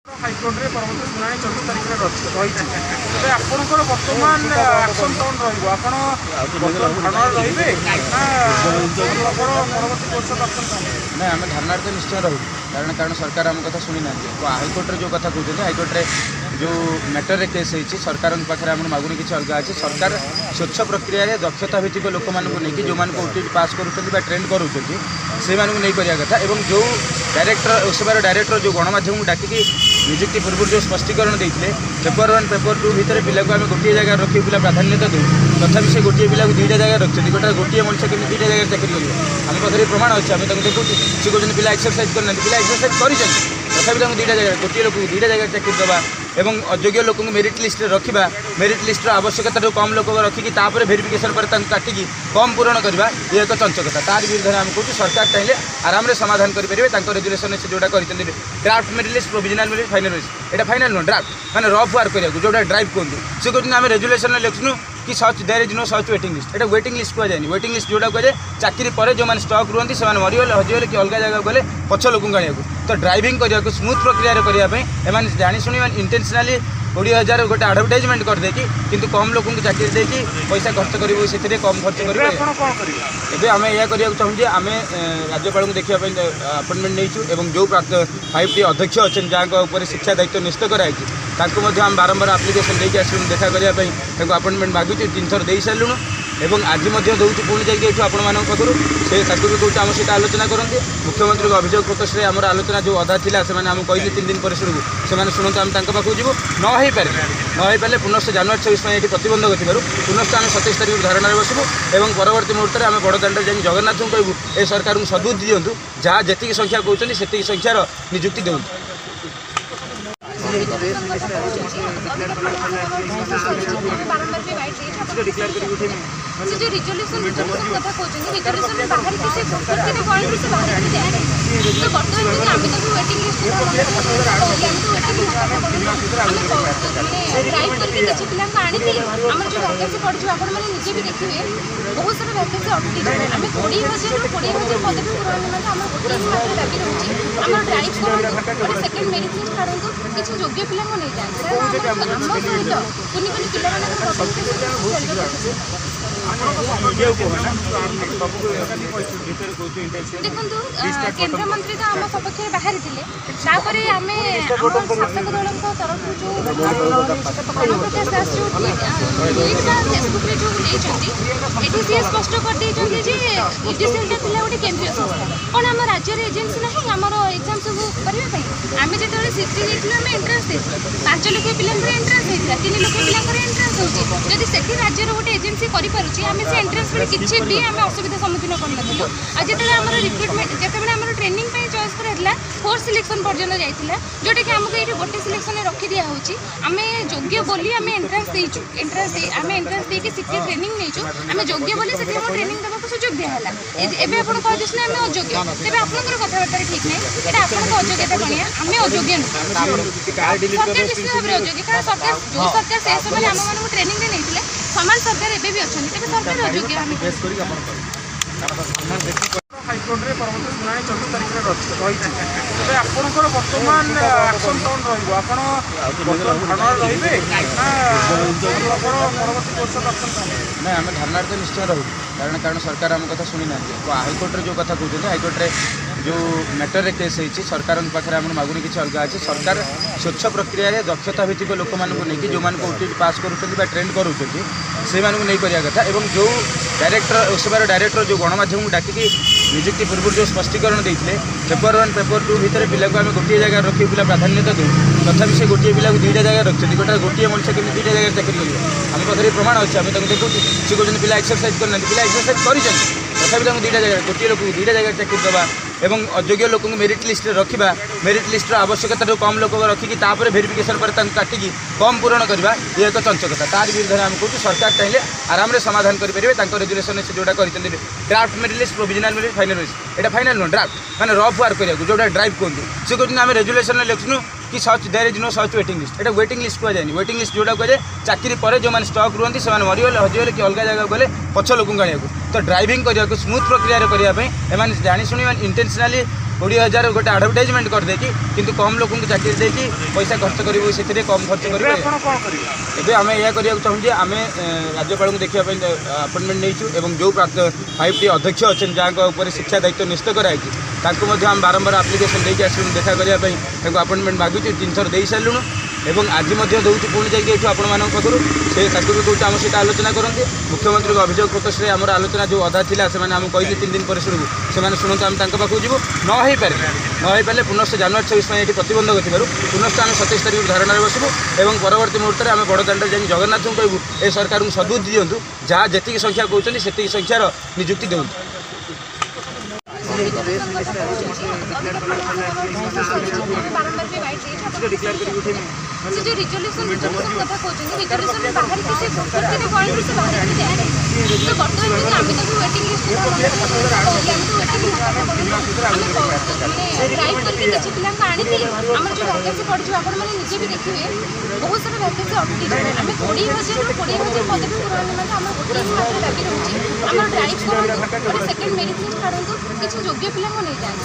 High court में परवर्त शुणाणी 14 तारीख में रही तेज आपंकर बर्तमान एक्शन कौन रा रे परवर्त कोर्स ना आम धारणा तो निश्चय रहू कारण सरकार आम कथा शुणी ना हाइकोर्ट जो कथा कहते हाइकोर्ट जो मैटर रे केस होती सरकार पाखे आम मागुनी किसी अलग अच्छे सरकार स्वच्छ प्रक्रिया दक्षता भित्तिक लोक मानक जो ओटीटी पास करुँच ट्रेंड करुँच से नहीं करा कथा जो डायरेक्टर ओसेबार डायरेक्टर जो गणमाध्यम को डाकिकी निजुक्ति पूर्व जो स्पष्टीकरण देते पेपर 1 पेपर 2 भितर पिला को आम गोटे जगह रखी पिला प्राधान्यता दूँ तथापि से गोटे पिला को 2टा जगह रखते गोटे मनुष्य केमी 2टा जगह चाकरी कर आम पाखे प्रमाण अच्छे आम देखो सी कहते पिला एक्सरसाइज करना पिला एक्सरसाइज कर तथापि 2टा जगह गोटे लोक 2टा जगह चाकरी देवा एवं अयोग्य लोक मेरिट लिस्ट रखा मेरिट लिस्ट आवश्यकता कम लोक रखिकी भेरिफिकेशन पर काटिकी कम पूरण करवा ये एक चंचकता तार विरुद्ध आम कहूँ सरकार चाहिए आराम से समाधान करेंगे रेजुलेसन से जोटा कर draft merit list provisional merit final list यहाँ फाइनल नुह ड्राफ्ट मैंने रफ वार्क करा जोटा ड्राइव कहते सी कहते आम रेजुलेसन लिखुनु कि such there is no such waiting list एटा वेटिंग लिस्ट कह जाए वेटिंग लिस्ट जोटा कहे चाकरी पर जो स्टक रुहति से मरीगले हजिगले कि अलग जगह गले पछ लोक आने तो ड्राइविंग करने स्मूथ प्रक्रिया करने जाशुणी इंटेंशनाली 20,000 गोटे आडभटाइजमेंट कर देकी किंतु कम लोक चाकरी देकी पैसा खर्च करूँ से कम खर्च करें आम यह करने चाहूँ आम राज्यपाल को देखा अपॉइंटमेंट नहीं जो 5टी अध्यक्ष अच्छे जहाँ शिक्षा दायित्व निश्चित कराई आम बारंबार आप्लिकेसन देके आसलुँ देखा करने अपॉइंटमेंट मागुँ 3 थर दे सारूँ एवं आज दूँ पुणी जाइए आपण पाखु से भी कौच आम सहित आलोचना करते मुख्यमंत्री अभियोग प्रकोष्ठ में आम आलोचना जो अधा था से कहले 3 दिन पर शुणु से शुणु आम पाखु जीव न हो पारे पुनश्च जनवरी 26 ये प्रतिबंधक थी पुनश्च आम 27 तारीख धारणा बसबू और परवर्ती मुहूर्त में आम बड़दाण्ड जाए जगन्नाथ को कहूँ ए सरकार को सद्बुद्धि दिंतु जहाँ जी संख्या कहते से संख्यार निजुक्ति दिंतु से जो रिजोल्यूशन कथा कहते रिजोल्यूशन बाहर किसी पॉइंट से बाहर तो बर्तमान आम तो वेटिंग लिस्ट ड्राइव करके किसी पिला आनी आम जो वैकेंसी पड़ू आपण मैंने निजे भी देखिए बहुत सारा वैकेंसी अटकी आम 20,000 पदवी पूरण निम्ते आम गोटे ही मात्र दाबी रही आम ड्राइव करूँ सेकेंड मेरिट लिस्ट काढ़ू किसी योग्य पिला नहीं जाए आम सहित कुनि कुनि पिला देखो केन्द्रमंत्री तो आम सपक्ष बाहरी तापर आम शासक दल तरफ जो प्रकाश दास जो फेसबुक जो ये सी स्पष्ट कर यूडीसीएल गोटे केन्द्रीय संस्था कौन आम राज्य एजेन्सी ना आमर एग्जाम सब करने आम जो सिटी जाइए आम एंट्रांस दे 5 लाख पिला एंट्रांस होता 3 लाख पिला एंट्रांस होती जदि से राज्यर गोटे एजेन्सी करें से एंट्रांस बेले किसी भी आम असुविधा सम्मुखीन करूँ आज जो रिक्रुटमेंट जो ट्रेनिंग चॉइस कराला 4 सिलेक्शन पर्यटन जाइए जोटा कि आमको ये गोटे सिलेक्शन रखी दिया आम योग्य बोली आम एंट्रांस देचु आम एंट्रांस देके सीटी ट्रेनिंग नहीं आम योग्य बोली से ट्रेनिंग देवाक सुजोग दिहला एवं आप कहते ना आम अयोग्य तेज आपंकर कथबार्ता ठीक नहीं ये आपको अयोग्यता कणिया आम अयोग्य सरकार निश्चित भाव में अयोग्य कारण सरकार जो सरकार से समय आम मानक ट्रेनिंग दे नहीं सामान सरकार एवं भी अच्छा तेज सरकार अयोग्य हाइकोर्ट में परवर्त शुणाणी 14 तारीख में रही तेज आपंकर बर्तमान एक्शन कौन धारणा रे परवर्त कोर्स ना आम धारणा तो निश्चय रहू कारण सरकार आम कथा शुणी ना हाइकोर्ट जो कथा कहते हाइकोर्ट जो मैटर रे केस होती सरकार पाखे आम मागुनी किसी अलग अच्छे सरकार स्वच्छ प्रक्रिया दक्षता भित्तिक लोक मानक जो ओटीटी पास करुँच ट्रेंड करुँच से नहीं करा कथा जो डायरेक्टर ओसेबार डायरेक्टर जो गणमाध्यम को डाकिकी निजुक्ति पूर्व जो स्पष्टीकरण देते पेपर 1 पेपर 2 भितर पिला को आम गोटे जगह रखी पिला प्राधान्यता दूँ तथापि से गोटे पिला को 2टा जगह रखते गोटे मनुष्य केमी 2टा जगह चाकरी कर आम पाखे प्रमाण अच्छे आम देखो सी कहते पिला एक्सरसाइज करना पिला एक्सरसाइज कर तथापि 2टा जगह गोटे लोक 2टा जगह चाकरी देवा एवं अयोग्य लोक मेरिट लिस्ट रखा मेरिट लिस्ट आवश्यकता कम लोक रखिकी भेरिफिकेशन पर काटिकी कम पूरण करवा ये एक चंचकता तार विरुद्ध आम कहूँ सरकार चाहिए आराम से समाधान करेंगे रेजुलेसन से जोटा कर draft merit list provisional merit final list यहाँ फाइनल नुह ड्राफ्ट मैंने रफ वार्क करा जोटा ड्राइव कहते सी कहते आम रेजुलेसन लिखुनु कि such there is no such waiting list यहाँ वेटिंग लिस्ट कह जाए वेटिंग लिस्ट जोटा कहे चाकरी पर जो स्टक रुहति से मरीगले हजिगले कि अलग जगह गले पछ लोक आने तो ड्राइविंग करने स्मूथ प्रक्रिया करने जाशुणी इंटेंशनाली 20,000 गोटे आडभटाइजमेंट करदे कि कम लोक चाकरी देकी पैसा खर्च करूँ से कम खर्च ଏବେ करेंगे। ଆପଣ କ'ଣ କରିବେ? ଏବେ ଆମେ ଏହା କରିବାକୁ ଚାହୁଁ ଯେ ଆମେ ରାଜ୍ୟପାଳଙ୍କୁ ଦେଖିବା ପାଇଁ ଆପଏଣ୍ଟମେଣ୍ଟ ନେଇଛୁ ଏବଂ ଯେଉଁ 5ଟି ଅଧ୍ୟକ୍ଷ ଅଛନ୍ତି ଯାହାଙ୍କ ଉପରେ ଶିକ୍ଷା ଦାୟିତ୍ୱ ନିଶ୍ଚିତ କରାଯାଇଛି ତାଙ୍କୁ ମଧ୍ୟ ଆମେ ବାରମ୍ବାର ଆପ୍ଲିକେସନ୍ ଦେଇକି ଆସିଲୁଣି ଦେଖା କରିବା ପାଇଁ ତାଙ୍କୁ ଆପଏଣ୍ଟମେଣ୍ଟ ମାଗୁଛୁ 3 ଥର ଦେଇସାରିଲୁଣୁ ଏବଂ ଆଜି ମଧ୍ୟ ଦେଉଛୁ ପୁଣି ଯାଇକି ଏଠୁ ଆପଣମାନଙ୍କ ପାଖରୁ ସେ ତାଙ୍କୁ ବି କହୁଛୁ ଆମ ସହିତ ଆଲୋଚନା କରନ୍ତି। ମୁଖ୍ୟମନ୍ତ୍ରୀଙ୍କ ଅଭିଯୋଗ ପ୍ରକୋଷ୍ଠରେ ଆମର ଆଲୋଚନା ଯେଉଁ ଅଧା ଥିଲା ସେମାନେ ଆମକୁ କହିଲେ 3 ଦିନ ପରେ ଶୁଣିବୁ ସେମାନେ ଶୁଣନ୍ତୁ ଆମେ ତାଙ୍କ ପାଖକୁ ଯିବୁ ନ ହେଇପାରିଲେ ପୁନଶ୍ଚ ଜାନୁଆରୀ 26 ପାଇଁ ଏଠି ପ୍ରତିବନ୍ଧକ ଥିବାରୁ ପୁନଶ୍ଚ ଆମେ 27 ତାରିଖରୁ ଧାରଣାରେ ବସିବୁ ଏବଂ ପରବର୍ତ୍ତୀ ମୁହୂର୍ତ୍ତରେ ଆମେ ବଡ଼ଦାଣ୍ଡରେ ଯାଇକି ଜଗନ୍ନାଥଙ୍କୁ କହିବୁ ଏ ସରକାରଙ୍କୁ ସଦ୍ବୁଦ୍ଧି ଦିଅନ୍ତୁ ଯାହା ଯେତିକି ସଂଖ୍ୟା କହୁଛନ୍ତି ସେତିକି ସଂଖ୍ୟାର ନିଯୁକ୍ତି ଦିଅନ୍ତୁ। से जो रिजोल्यूशन कथा कहते रिजोल्यूशन बाहर किसी प्रकृति पॉइंट से बाहर की जाए तो बर्तमान दिन आम तो वेटिंग लिस्ट ड्राइव करके किसी पिला आनी आम जो वैकेंसी पड़ू आप निजे भी देखिए बहुत सारा वैकेंसी अटकी जाए आम 20,000 पदवी पूरण निम्ते आम गोटे मात्र दाबी रोचे आम ड्राइव करूँ सेकेंड मेरिट लिस्ट छाड़ू किसी योग्य पिला नहीं जाए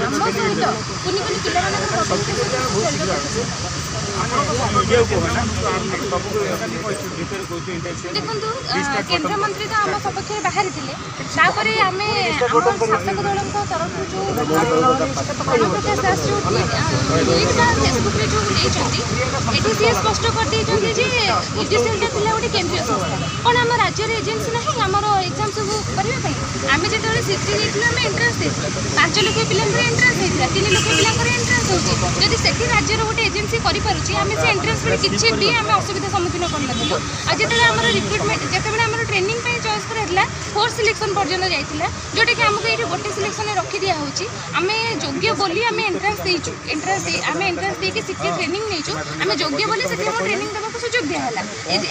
आम सहित कुनि कुनि पिला देखो केन्द्र मंत्री तो आम सपक्ष बाहरी थे आम शासक दल तरफ जो गणप्रकाश दास जो फेसबुक जो ये सी स्पष्ट कर यूजीसीएल पिला गोटे केन्द्रीय संस्था कौन आम राज्य एजेन्सी ना आम एग्जाम सब करने आम जो सीटी आम एंट्रांस दे 5 लाख पिला एंट्रांस होता 3 लाख पिला एंट्रांस होती जदि से राज्यर गोटे एजेन्सी करें से एंट्रांस किसी भी आम असुविधा सम्मुखीन करूँ आज जो रिक्रुटमेंट जिते आम ट्रेनिंग चॉइस कराइला 4th सिलेक्शन पर्यटन जाइला जोटा कि आमको ये गोटे सिलेक्शन रखी दिया होची आम योग्य बोली आम एंट्रांस देचु आम एंट्रांस देके सीटी ट्रेनिंग नहींचु आम योग्य बोली से ट्रेनिंग देवाक सुजोग दिहला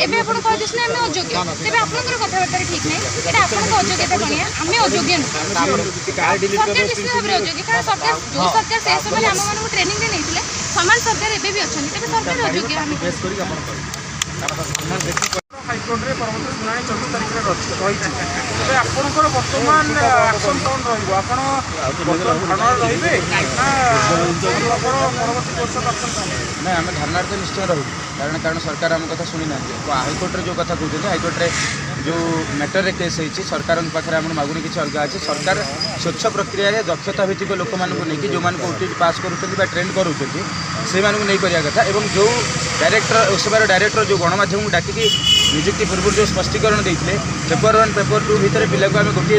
एबे आपण कहदिस ना आम अयोग्य तेबे आपनकर कथबार्ता ठीक नहीं एटा आपनक अयोग्यता कनिया आम अयोग्य सरकार निश्चित भाव अयोग्य कारण सरकार जो सरकार से समय आम मानक ट्रेनिंग दे नहीं समान सरकार एबे भी अच्छा तेबे सरकार अयोग्य हाइकोर्टे परवर्त शुणी 14 तारिख रही तेज आपंकर बर्तमान एक्शन कौन रहा रे परवर्त ना आम धारणार तो निश्चय रहू कारण सरकार आम कथा शुणी ना हाइकोर्टे जो कथा कहते हाइकोर्टे जो मैटर केस होती सरकार पाखे आम मागुनी किसी अलग अच्छे सरकार स्वच्छ प्रक्रिया दक्षता भित्तिक लोक मानक जो ओटीटी पास करुँच ट्रेंड करुँच से नहीं करा कथा और जो डायरेक्टर ओसेबार डायरेक्टर जो गणमाध्यम डाकिकी निजुक्ति पूर्व जो स्पष्टीकरण देते पेपर 1 पेपर 2 भितर पिला को आम गोटे